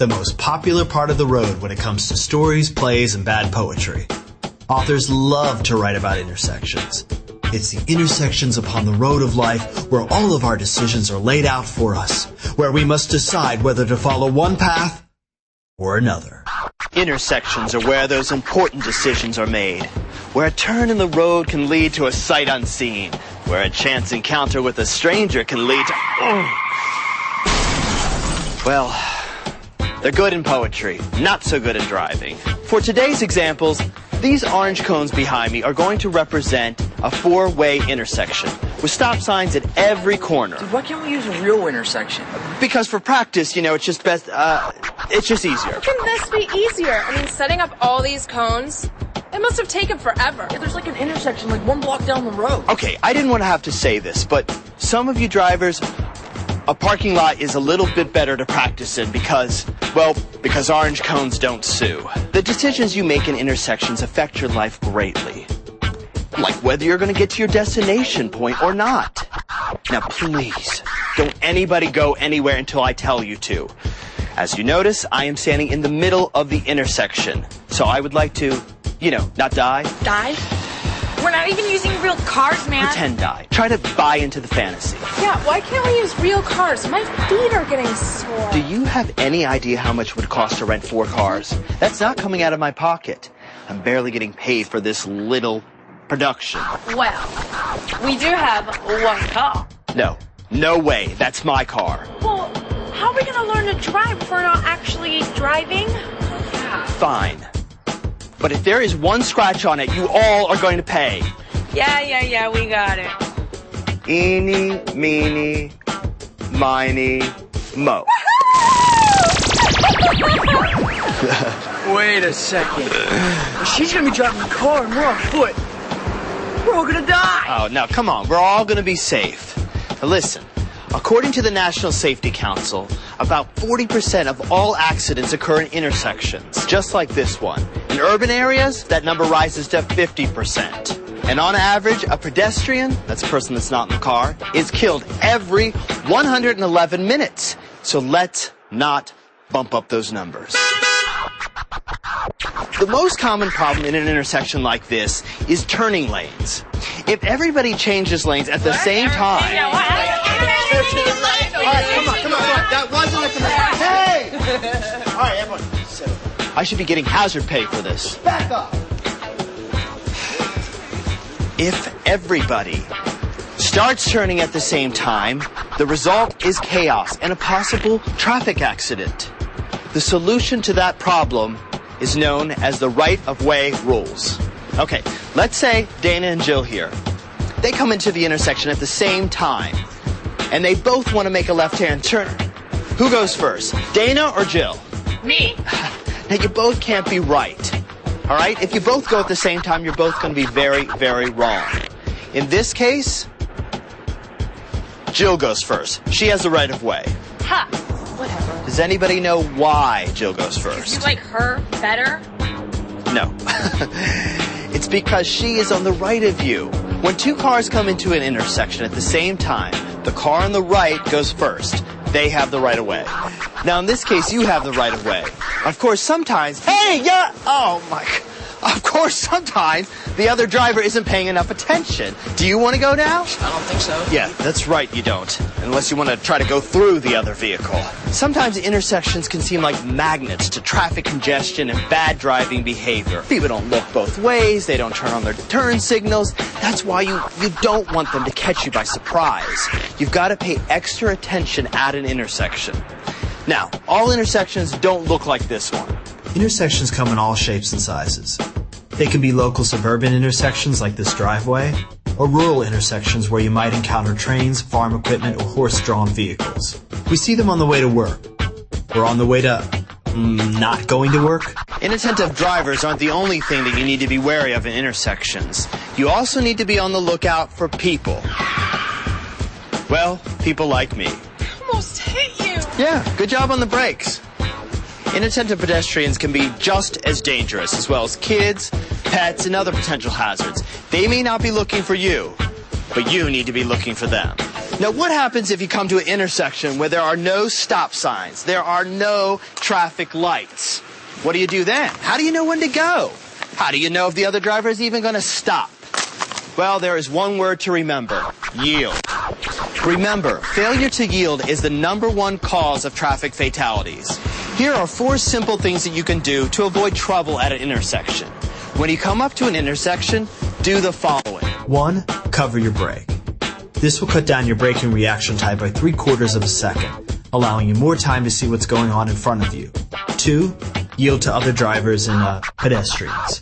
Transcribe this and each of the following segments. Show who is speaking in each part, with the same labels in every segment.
Speaker 1: the most popular part of the road when it comes to stories, plays, and bad poetry. Authors love to write about intersections. It's the intersections upon the road of life where all of our decisions are laid out for us, where we must decide whether to follow one path or another.
Speaker 2: Intersections are where those important decisions are made, where a turn in the road can lead to a sight unseen, where a chance encounter with a stranger can lead to... Well, they're good in poetry, not so good in driving. For today's examples, these orange cones behind me are going to represent a four-way intersection with stop signs at every corner.
Speaker 3: Dude, why can't we use a real intersection?
Speaker 2: Because for practice, you know, it's just best, it's just easier.
Speaker 4: How can this be easier? I mean, setting up all these cones, it must have taken forever.
Speaker 3: Yeah, there's like an intersection like 1 block down the road.
Speaker 2: Okay, I didn't want to have to say this, but some of you drivers, a parking lot is a little bit better to practice in because orange cones don't sue. The decisions you make in intersections affect your life greatly. Like whether you're going to get to your destination point or not. Now please, don't anybody go anywhere until I tell you to. As you notice, I am standing in the middle of the intersection. So I would like to, not die.
Speaker 5: Die? We're not even using real cars, man.
Speaker 2: Pretend die. Try to buy into the fantasy.
Speaker 4: Yeah, why can't we use real cars? My feet are getting sore.
Speaker 2: Do you have any idea how much it would cost to rent 4 cars? That's not coming out of my pocket. I'm barely getting paid for this little production.
Speaker 5: Well, we do have 1 car.
Speaker 2: No way. That's my car.
Speaker 5: Well, how are we going to learn to drive if we're not actually driving?
Speaker 2: Fine. But if there is 1 scratch on it, you all are going to pay.
Speaker 5: Yeah, we got it.
Speaker 2: Eeny, meeny, miny, mo.
Speaker 3: Wait a second. She's gonna be driving the car and we're on foot. We're all gonna die.
Speaker 2: Oh, now, come on. We're all going to be safe. Now, listen. According to the National Safety Council, about 40% of all accidents occur in intersections, just like this one. In urban areas, that number rises to 50%. And on average, a pedestrian, that's a person that's not in the car, is killed every 111 minutes. So let's not bump up those numbers. The most common problem in an intersection like this is turning lanes. If everybody changes lanes at the same time... Alright, come on. That wasn't a command. Hey! Alright, everyone, settle. I should be getting hazard pay for this. Back up! If everybody starts turning at the same time, the result is chaos and a possible traffic accident. The solution to that problem is known as the right-of-way rules. Okay, let's say Dana and Jill here. They come into the intersection at the same time, and they both want to make a left-hand turn. Who goes first, Dana or Jill?
Speaker 5: Me.
Speaker 2: Now, you both can't be right, all right? If you both go at the same time, you're both going to be very, very wrong. In this case, Jill goes first. She has the right-of-way.
Speaker 5: Ha! Whatever.
Speaker 2: Does anybody know why Jill goes first?
Speaker 5: You like her better?
Speaker 2: No. It's because she is on the right of you. When 2 cars come into an intersection at the same time, the car on the right goes first. They have the right of way. Now, in this case, you have the right of way. Of course, sometimes... Hey, yeah! Oh, my... Of course, sometimes the other driver isn't paying enough attention. Do you want to go now?
Speaker 3: I don't think so.
Speaker 2: Yeah, that's right, you don't. Unless you want to try to go through the other vehicle. Sometimes intersections can seem like magnets to traffic congestion and bad driving behavior. People don't look both ways. They don't turn on their turn signals. That's why you don't want them to catch you by surprise. You've got to pay extra attention at an intersection. Now, all intersections don't look like this one.
Speaker 1: Intersections come in all shapes and sizes. They can be local suburban intersections like this driveway, or rural intersections where you might encounter trains, farm equipment, or horse-drawn vehicles. We see them on the way to work, or on the way to not going to work.
Speaker 2: Inattentive drivers aren't the only thing that you need to be wary of in intersections. You also need to be on the lookout for people. Well, people like me.
Speaker 4: Almost hit you.
Speaker 2: Yeah, good job on the brakes. Inattentive pedestrians can be just as dangerous, as well as kids, pets, and other potential hazards. They may not be looking for you, but you need to be looking for them. Now, what happens if you come to an intersection where there are no stop signs, there are no traffic lights? What do you do then? How do you know when to go? How do you know if the other driver is even going to stop? Well, there is one word to remember: yield. Remember, failure to yield is the #1 cause of traffic fatalities. Here are 4 simple things that you can do to avoid trouble at an intersection. When you come up to an intersection, do the following.
Speaker 1: 1. Cover your brake. This will cut down your braking reaction time by 3/4 of a second, allowing you more time to see what's going on in front of you. 2. Yield to other drivers and pedestrians.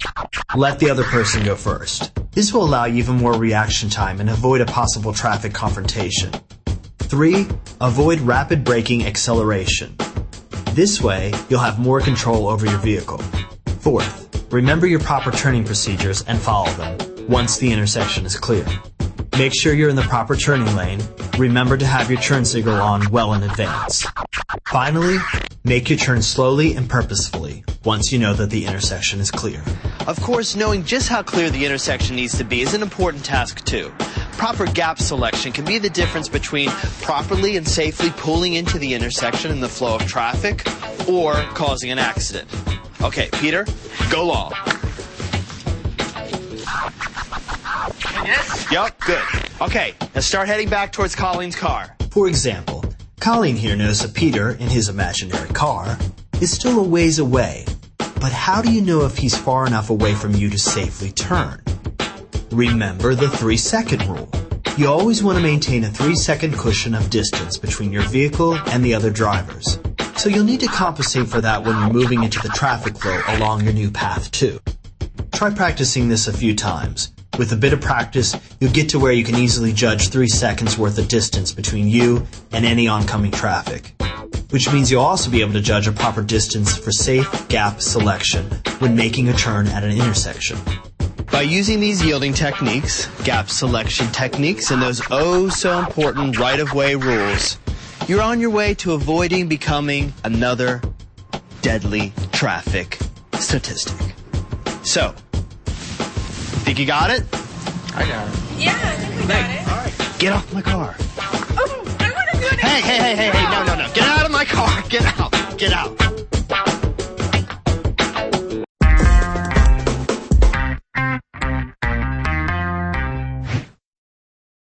Speaker 1: Let the other person go first. This will allow you even more reaction time and avoid a possible traffic confrontation. 3. Avoid rapid braking acceleration. This way, you'll have more control over your vehicle. 4th, remember your proper turning procedures and follow them once the intersection is clear. Make sure you're in the proper turning lane. Remember to have your turn signal on well in advance. Finally, make your turn slowly and purposefully once you know that the intersection is clear.
Speaker 2: Of course, knowing just how clear the intersection needs to be is an important task too. Proper gap selection can be the difference between properly and safely pulling into the intersection in the flow of traffic or causing an accident. Okay, Peter, go long.
Speaker 3: Yes?
Speaker 2: Yup, good. Okay, now start heading back towards Colleen's car.
Speaker 1: For example, Colleen here knows that Peter, in his imaginary car, is still a ways away. But how do you know if he's far enough away from you to safely turn? Remember the 3-second rule. You always want to maintain a 3-second cushion of distance between your vehicle and the other drivers. So you'll need to compensate for that when you're moving into the traffic flow along your new path too. Try practicing this a few times. With a bit of practice, you'll get to where you can easily judge 3 seconds worth of distance between you and any oncoming traffic. Which means you'll also be able to judge a proper distance for safe gap selection when making a turn at an intersection.
Speaker 2: By using these yielding techniques, gap selection techniques, and those oh so important right-of-way rules, you're on your way to avoiding becoming another deadly traffic statistic. So, think you got it?
Speaker 3: I got it.
Speaker 4: Yeah, I think we got it.
Speaker 2: All right, get off my car.
Speaker 4: Oh, I want to do it.
Speaker 2: Hey, no. Get out of my car. Get out.